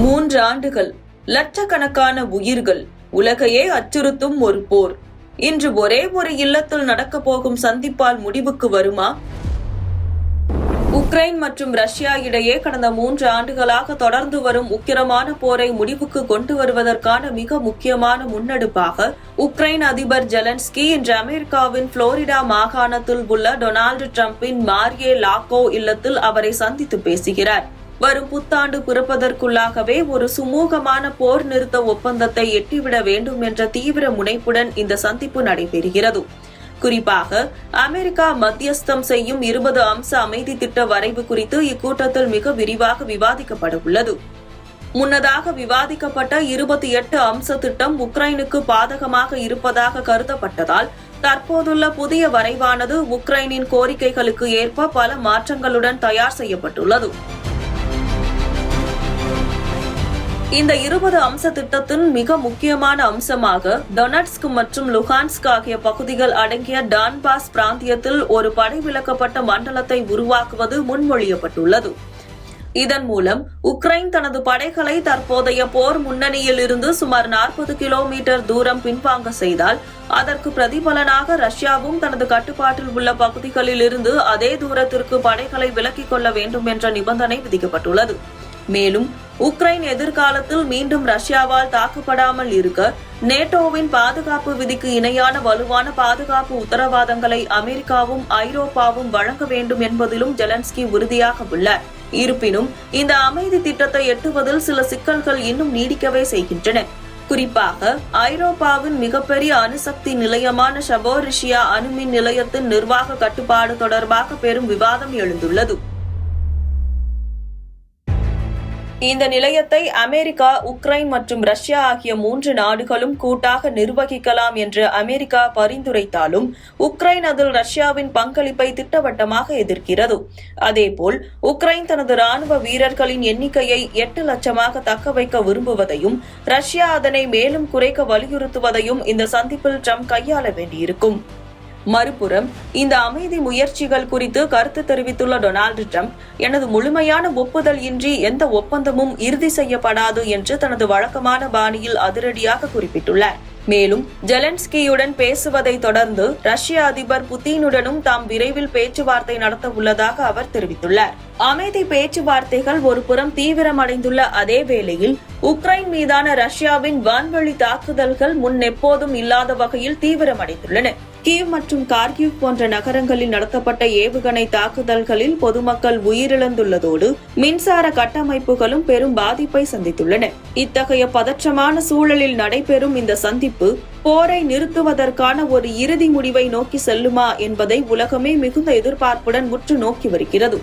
3 ஆண்டுகள், லட்சக்கணக்கான உயிர்கள், உலகையே அச்சுறுத்தும் ஒரு போர் இன்று ஒரே ஒரு இல்லத்தில் நடக்கப் போகும் சந்திப்பால் முடிவுக்கு வருமா? உக்ரைன் மற்றும் ரஷ்யா இடையே கடந்த 3 ஆண்டுகளாக தொடர்ந்து வரும் உக்கிரமான போரை முடிவுக்கு கொண்டு வருவதற்கான மிக முக்கியமான முன்னெடுப்பாக உக்ரைன் அதிபர் ஜெலன்ஸ்கி இன்று அமெரிக்காவின் புளோரிடா மாகாணத்தில் உள்ள டொனால்டு டிரம்பின் மாரியே லாக்கோ இல்லத்தில் அவரை சந்தித்து பேசுகிறார். வரும் புத்தாண்டு பிறப்பதற்குள்ளாகவே ஒரு சுமூகமான போர் நிறுத்த ஒப்பந்தத்தை எட்டிவிட வேண்டும் என்ற தீவிர முனைப்புடன் இந்த சந்திப்பு நடைபெறுகிறது. குறிப்பாக அமெரிக்கா மத்தியஸ்தம் செய்யும் 20 அம்ச அமைதி திட்ட வரைவு குறித்து இக்கூட்டத்தில் மிக விரிவாக விவாதிக்கப்பட உள்ளது. முன்னதாக விவாதிக்கப்பட்ட 28 அம்ச திட்டம் உக்ரைனுக்கு பாதகமாக இருப்பதாக கருதப்பட்டதால் தற்போதுள்ள புதிய வரைவானது உக்ரைனின் கோரிக்கைகளுக்கு ஏற்ப பல மாற்றங்களுடன் தயார் செய்யப்பட்டுள்ளது. இந்த 20 அம்ச திட்டத்தின் மிக முக்கியமான அம்சமாக டொனட்ஸ்க் மற்றும் லுகான்ஸ்க் ஆகிய பகுதிகள் அடங்கிய டான்பாஸ் பிராந்தியத்தில் ஒரு படைவிலக்கப்பட்ட மண்டலத்தை உருவாக்குவது முன்மொழியப்பட்டுள்ளது. இதன் மூலம் உக்ரைன் தனது படைகளை தற்போதைய போர் முன்னணியில் இருந்து சுமார் 40 கிலோமீட்டர் தூரம் பின்வாங்க செய்தால் அதற்கு பிரதிபலனாக ரஷ்யாவும் தனது கட்டுப்பாட்டில் உள்ள பகுதிகளில் இருந்து அதே தூரத்திற்கு படைகளை விலக்கிக் கொள்ள வேண்டும் என்ற நிபந்தனை விதிக்கப்பட்டுள்ளது. மேலும் உக்ரைன் எதிர்காலத்தில் மீண்டும் ரஷ்யாவால் தாக்கப்படாமல் இருக்க நேட்டோவின் பாதுகாப்பு விதிக்கு இணையான வலுவான பாதுகாப்பு உத்தரவாதங்களை அமெரிக்காவும் ஐரோப்பாவும் வழங்க வேண்டும் என்பதிலும் ஜெலன்ஸ்கி உறுதியாக உள்ளார். இருப்பினும் இந்த அமைதி திட்டத்தை எட்டுவதில் சில சிக்கல்கள் இன்னும் நீடிக்கவே செய்கின்றன. குறிப்பாக ஐரோப்பாவின் மிகப்பெரிய அணுசக்தி நிலையமான ஷபோரிஷியா அணுமின் நிலையத்தின் நிர்வாக கட்டுப்பாடு தொடர்பாக பெரும் விவாதம் எழுந்துள்ளது. இந்த நிலையத்தை அமெரிக்கா, உக்ரைன் மற்றும் ரஷ்யா ஆகிய 3 நாடுகளும் கூட்டாக நிர்வகிக்கலாம் என்று அமெரிக்கா பரிந்துரைத்தாலும் உக்ரைன் அதில் ரஷ்யாவின் பங்களிப்பை திட்டவட்டமாக எதிர்க்கிறது. அதேபோல் உக்ரைன் தனது ராணுவ வீரர்களின் எண்ணிக்கையை 8 லட்சமாக தக்க வைக்க விரும்புவதையும் ரஷ்யா அதனை மேலும் குறைக்க வலியுறுத்துவதையும் இந்த சந்திப்பில் ட்ரம்ப் கையாள வேண்டியிருக்கும். மறுபுறம் இந்த அமைதி முயற்சிகள் குறித்து கருத்து தெரிவித்துள்ள டொனால்டு டிரம்ப், எனது முழுமையான ஒப்புதல் இன்றி எந்த ஒப்பந்தமும் இறுதி செய்யப்படாது என்று தனது வழக்கமான பாணியில் அதிரடியாக குறிப்பிட்டுள்ளார். மேலும் ஜெலன்ஸ்கியுடன் பேசுவதை தொடர்ந்து ரஷ்ய அதிபர் புதினுடனும் தாம் விரைவில் பேச்சுவார்த்தை நடத்த உள்ளதாக அவர் தெரிவித்துள்ளார். அமைதி பேச்சுவார்த்தைகள் ஒருபுறம் தீவிரமடைந்துள்ள அதே வேளையில் உக்ரைன் மீதான ரஷ்யாவின் வான்வழி தாக்குதல்கள் முன் எப்போதும் இல்லாத வகையில் தீவிரமடைந்துள்ளன. கீவ் மற்றும் கார்கிவ் போன்ற நகரங்களில் நடத்தப்பட்ட ஏவுகணை தாக்குதல்களில் பொதுமக்கள் உயிரிழந்துள்ளதோடு மின்சார கட்டமைப்புகளும் பெரும் பாதிப்பை சந்தித்துள்ளன. இத்தகைய பதற்றமான சூழலில் நடைபெறும் இந்த சந்திப்பு போரை நிறுத்துவதற்கான ஒரு இறுதி முடிவை நோக்கி செல்லுமா என்பதை உலகமே மிகுந்த எதிர்பார்ப்புடன் உற்று நோக்கி வருகிறது.